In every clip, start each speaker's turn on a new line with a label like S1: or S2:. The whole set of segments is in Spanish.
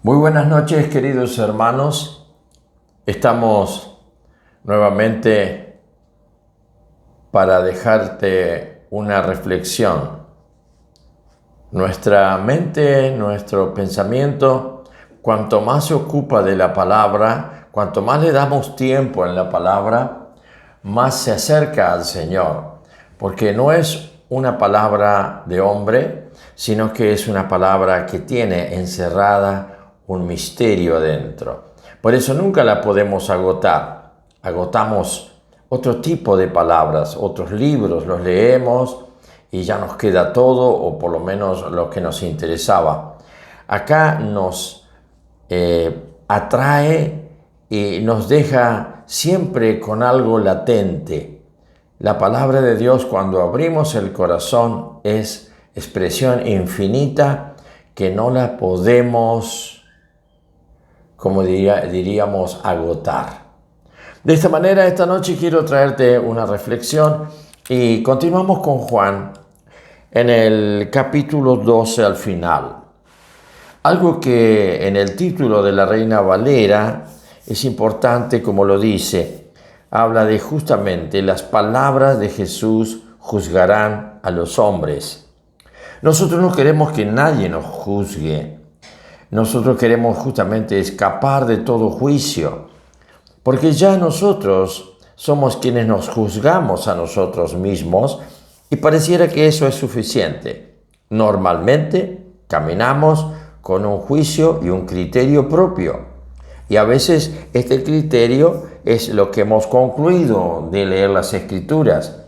S1: Muy buenas noches, queridos hermanos. Estamos nuevamente para dejarte una reflexión. Nuestra mente, nuestro pensamiento, cuanto más se ocupa de la palabra, cuanto más le damos tiempo en la palabra, más se acerca al Señor. Porque no es una palabra de hombre, sino que es una palabra que tiene encerrada un misterio dentro. Por eso nunca la podemos agotar. Agotamos otro tipo de palabras, otros libros, los leemos y ya nos queda todo, o por lo menos lo que nos interesaba. Acá nos atrae y nos deja siempre con algo latente. La palabra de Dios, cuando abrimos el corazón, es expresión infinita que no la podemos, como diríamos, agotar. De esta manera, esta noche quiero traerte una reflexión y continuamos con Juan en el capítulo 12 al final. Algo que en el título de la Reina Valera es importante, como lo dice, habla de justamente las palabras de Jesús juzgarán a los hombres. Nosotros no queremos que nadie nos juzgue. Nosotros queremos justamente escapar de todo juicio, porque ya nosotros somos quienes nos juzgamos a nosotros mismos y pareciera que eso es suficiente. Normalmente caminamos con un juicio y un criterio propio, y a veces este criterio es lo que hemos concluido de leer las Escrituras.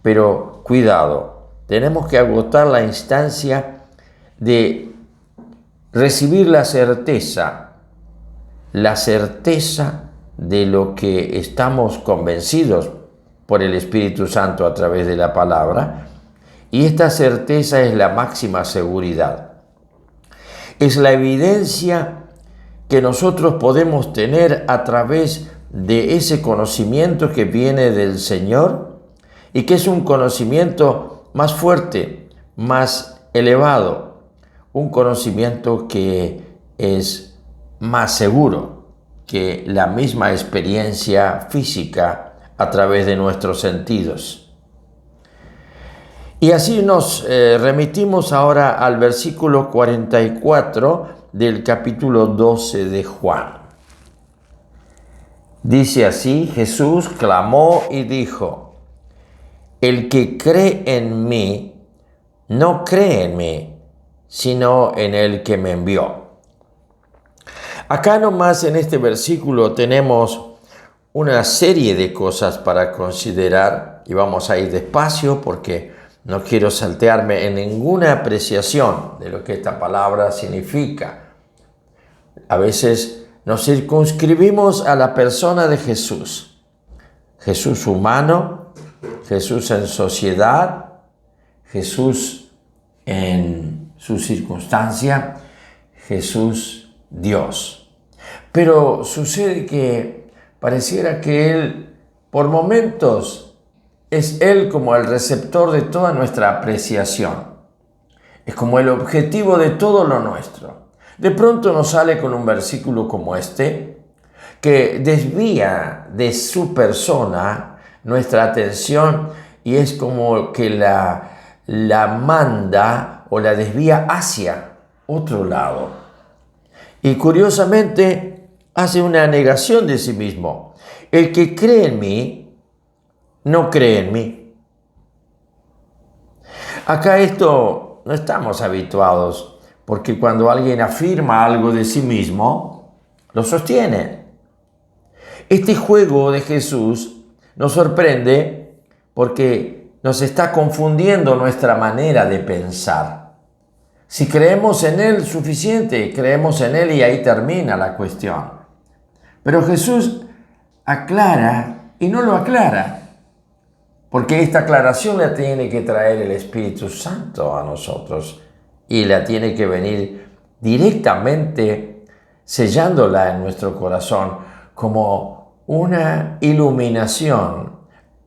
S1: Pero cuidado, tenemos que agotar la instancia de recibir la certeza de lo que estamos convencidos por el Espíritu Santo a través de la palabra, y esta certeza es la máxima seguridad. Es la evidencia que nosotros podemos tener a través de ese conocimiento que viene del Señor y que es un conocimiento más fuerte, más elevado, un conocimiento que es más seguro que la misma experiencia física a través de nuestros sentidos. Y así nos remitimos ahora al versículo 44 del capítulo 12 de Juan. Dice así: Jesús clamó y dijo: el que cree en mí, no cree en mí, sino en el que me envió. Acá nomás en este versículo tenemos una serie de cosas para considerar y vamos a ir despacio porque no quiero saltearme en ninguna apreciación de lo que esta palabra significa. A veces nos circunscribimos a la persona de Jesús. Jesús humano, Jesús en sociedad, Jesús en su circunstancia, Jesús Dios. Pero sucede que pareciera que Él, por momentos, es Él como el receptor de toda nuestra apreciación. Es como el objetivo de todo lo nuestro. De pronto nos sale con un versículo como este, que desvía de su persona nuestra atención y es como que la manda o la desvía hacia otro lado. Y curiosamente hace una negación de sí mismo. El que cree en mí, no cree en mí. Acá esto no estamos habituados, porque cuando alguien afirma algo de sí mismo, lo sostiene. Este juego de Jesús nos sorprende porque nos está confundiendo nuestra manera de pensar. Si creemos en Él, suficiente, creemos en Él y ahí termina la cuestión. Pero Jesús aclara y no lo aclara, porque esta aclaración la tiene que traer el Espíritu Santo a nosotros y la tiene que venir directamente sellándola en nuestro corazón como una iluminación,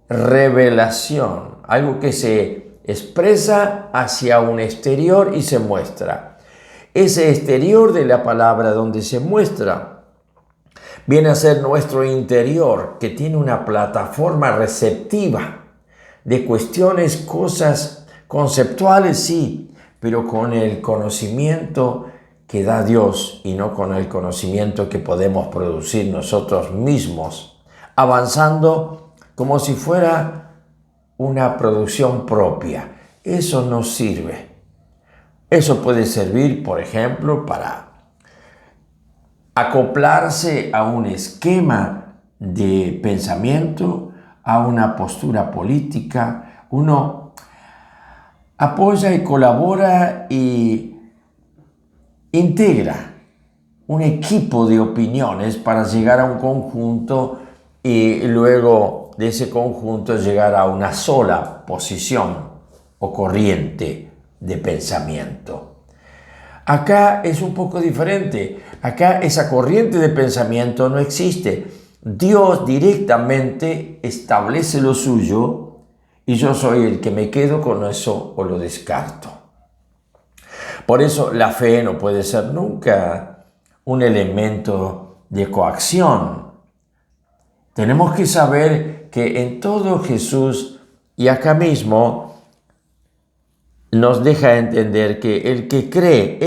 S1: revelación, algo que se expresa hacia un exterior y se muestra. ese exterior de la palabra donde se muestra, viene a ser nuestro interior, que tiene una plataforma receptiva de cuestiones, cosas conceptuales, sí, pero con el conocimiento que da Dios y no con el conocimiento que podemos producir nosotros mismos, avanzando como si fuera una producción propia. Eso no sirve. Eso puede servir, por ejemplo, para acoplarse a un esquema de pensamiento, a una postura política. Uno apoya y colabora y integra un equipo de opiniones para llegar a un conjunto y luego de ese conjunto llegar a una sola posición o corriente de pensamiento. Acá es un poco diferente. Acá esa corriente de pensamiento no existe. Dios directamente establece lo suyo y yo soy el que me quedo con eso o lo descarto. Por eso la fe no puede ser nunca un elemento de coacción. Tenemos que saber que en todo Jesús y acá mismo nos deja entender que el que cree,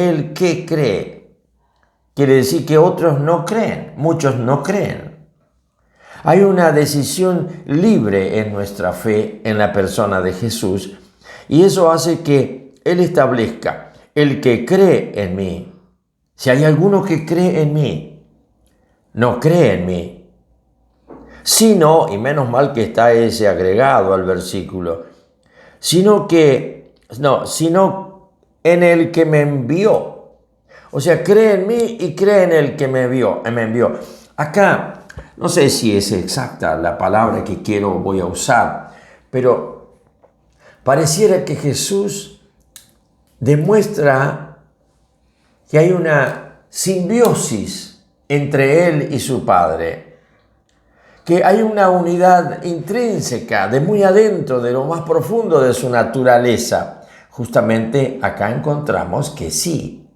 S1: quiere decir que otros no creen, muchos no creen. Hay una decisión libre en nuestra fe en la persona de Jesús y eso hace que Él establezca el que cree en mí. Si hay alguno que cree en mí, no cree en mí, sino, y menos mal que está ese agregado al versículo, sino en el que me envió. O sea, cree en mí y cree en el que me envió. Acá, no sé si es exacta la palabra que voy a usar, pero pareciera que Jesús demuestra que hay una simbiosis entre Él y su Padre, que hay una unidad intrínseca de muy adentro, de lo más profundo de su naturaleza. Justamente acá encontramos que sí,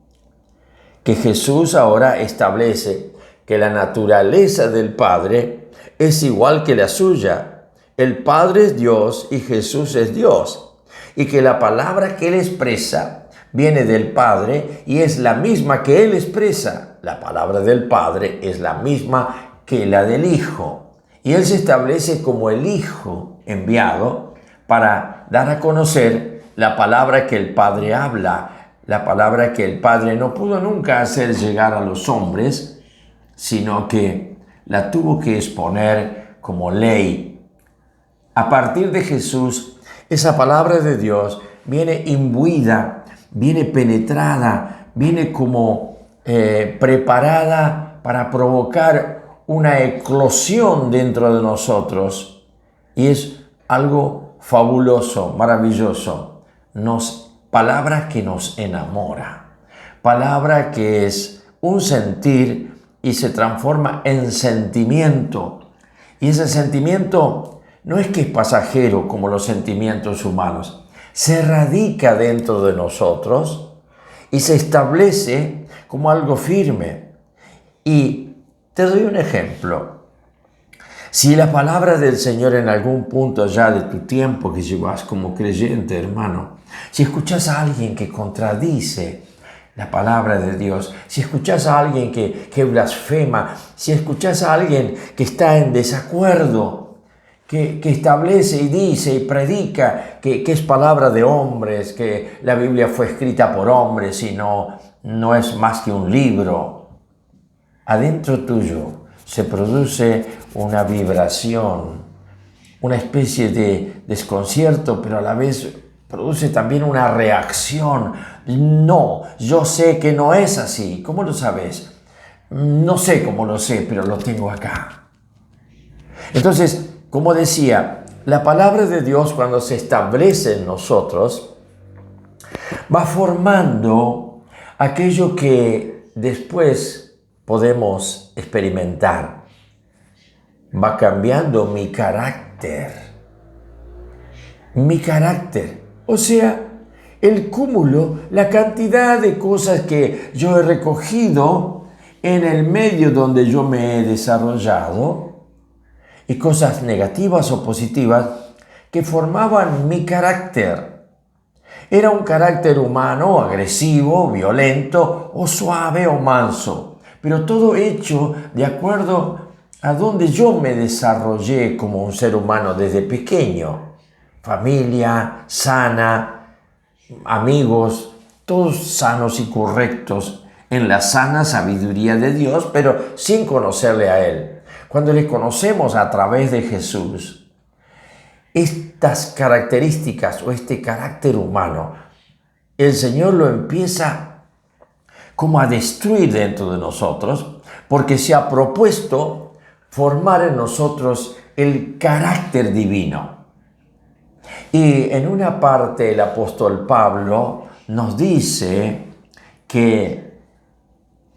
S1: que Jesús ahora establece que la naturaleza del Padre es igual que la suya. El Padre es Dios y Jesús es Dios. Y que la palabra que Él expresa viene del Padre y es la misma que Él expresa. La palabra del Padre es la misma que la del Hijo. Y Él se establece como el Hijo enviado para dar a conocer la palabra que el Padre habla, la palabra que el Padre no pudo nunca hacer llegar a los hombres, sino que la tuvo que exponer como ley. A partir de Jesús, esa palabra de Dios viene imbuida, viene penetrada, viene como preparada para provocar una eclosión dentro de nosotros. Y es algo fabuloso, maravilloso. Palabra que nos enamora, palabra que es un sentir y se transforma en sentimiento. Y ese sentimiento no es que es pasajero como los sentimientos humanos, se radica dentro de nosotros y se establece como algo firme. Y te doy un ejemplo. Si la palabra del Señor en algún punto ya de tu tiempo que llevas como creyente, hermano, si escuchas a alguien que contradice la palabra de Dios, si escuchas a alguien que blasfema, si escuchas a alguien que está en desacuerdo, que establece y dice y predica que es palabra de hombres, que la Biblia fue escrita por hombres y no es más que un libro, adentro tuyo se produce una vibración, una especie de desconcierto, pero a la vez produce también una reacción. No, yo sé que no es así. ¿Cómo lo sabes? No sé cómo lo sé, pero lo tengo acá. Entonces, como decía, la palabra de Dios cuando se establece en nosotros va formando aquello que después podemos experimentar. Va cambiando mi carácter. Mi carácter. O sea, el cúmulo, la cantidad de cosas que yo he recogido en el medio donde yo me he desarrollado, y cosas negativas o positivas que formaban mi carácter. Era un carácter humano, agresivo, violento, o suave o manso, pero todo hecho de acuerdo a donde yo me desarrollé como un ser humano desde pequeño. Familia sana, amigos, todos sanos y correctos en la sana sabiduría de Dios, pero sin conocerle a Él. Cuando le conocemos a través de Jesús, estas características o este carácter humano, el Señor lo empieza como a destruir dentro de nosotros, porque se ha propuesto formar en nosotros el carácter divino. Y en una parte el apóstol Pablo nos dice que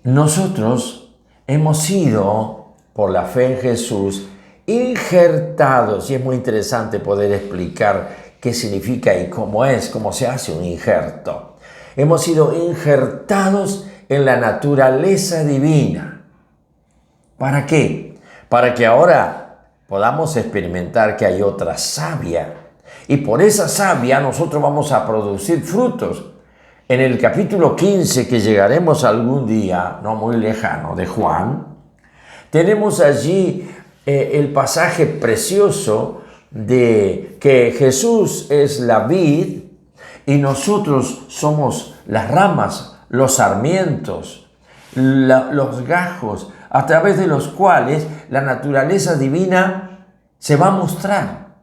S1: nosotros hemos sido, por la fe en Jesús, injertados, y es muy interesante poder explicar qué significa y cómo se hace un injerto. Hemos sido injertados en la naturaleza divina. ¿Para qué? Para que ahora podamos experimentar que hay otra savia. Y por esa savia nosotros vamos a producir frutos. En el capítulo 15, que llegaremos algún día, no muy lejano, de Juan, tenemos allí el pasaje precioso de que Jesús es la vid y nosotros somos las ramas, los sarmientos, los gajos, a través de los cuales la naturaleza divina se va a mostrar.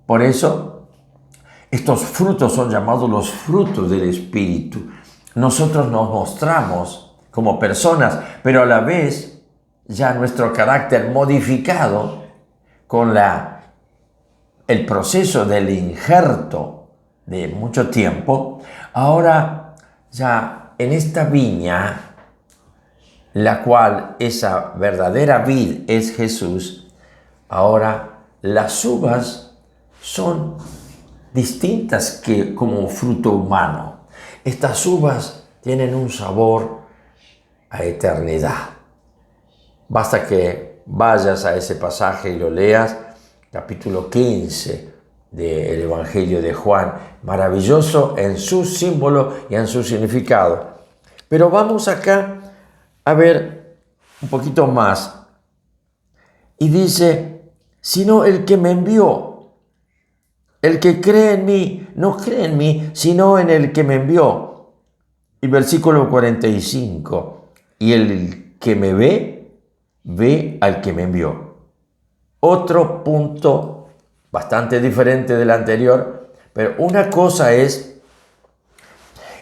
S1: Por eso, estos frutos son llamados los frutos del Espíritu. Nosotros nos mostramos como personas, pero a la vez ya nuestro carácter modificado con el proceso del injerto de mucho tiempo, ahora ya en esta viña, la cual esa verdadera vid es Jesús, ahora las uvas son distintas que como un fruto humano. Estas uvas tienen un sabor a eternidad. Basta que vayas a ese pasaje y lo leas, capítulo 15 del Evangelio de Juan, maravilloso en su símbolo y en su significado. Pero vamos acá a ver un poquito más. Y dice, sino el que me envió, el que cree en mí, no cree en mí, sino en el que me envió. Y versículo 45, y el que me ve al que me envió. Otro punto bastante diferente del anterior, pero una cosa es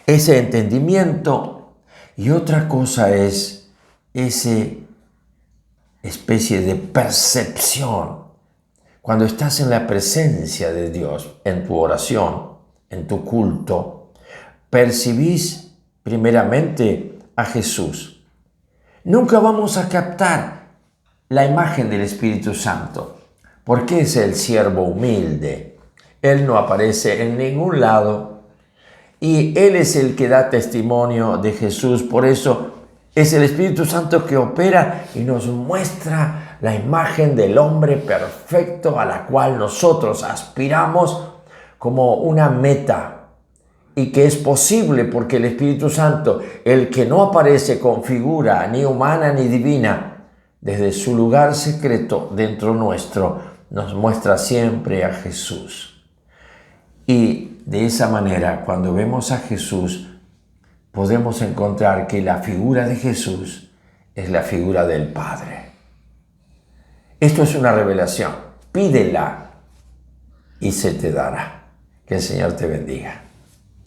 S1: ese entendimiento y otra cosa es esa especie de percepción. Cuando estás en la presencia de Dios, en tu oración, en tu culto, percibís primeramente a Jesús. Nunca vamos a captar la imagen del Espíritu Santo, porque es el siervo humilde. Él no aparece en ningún lado y Él es el que da testimonio de Jesús. Por eso es el Espíritu Santo que opera y nos muestra la imagen del hombre perfecto a la cual nosotros aspiramos como una meta. Y que es posible porque el Espíritu Santo, el que no aparece con figura ni humana ni divina, desde su lugar secreto dentro nuestro, nos muestra siempre a Jesús. Y de esa manera, cuando vemos a Jesús, podemos encontrar que la figura de Jesús es la figura del Padre. Esto es una revelación. Pídela y se te dará. Que el Señor te bendiga.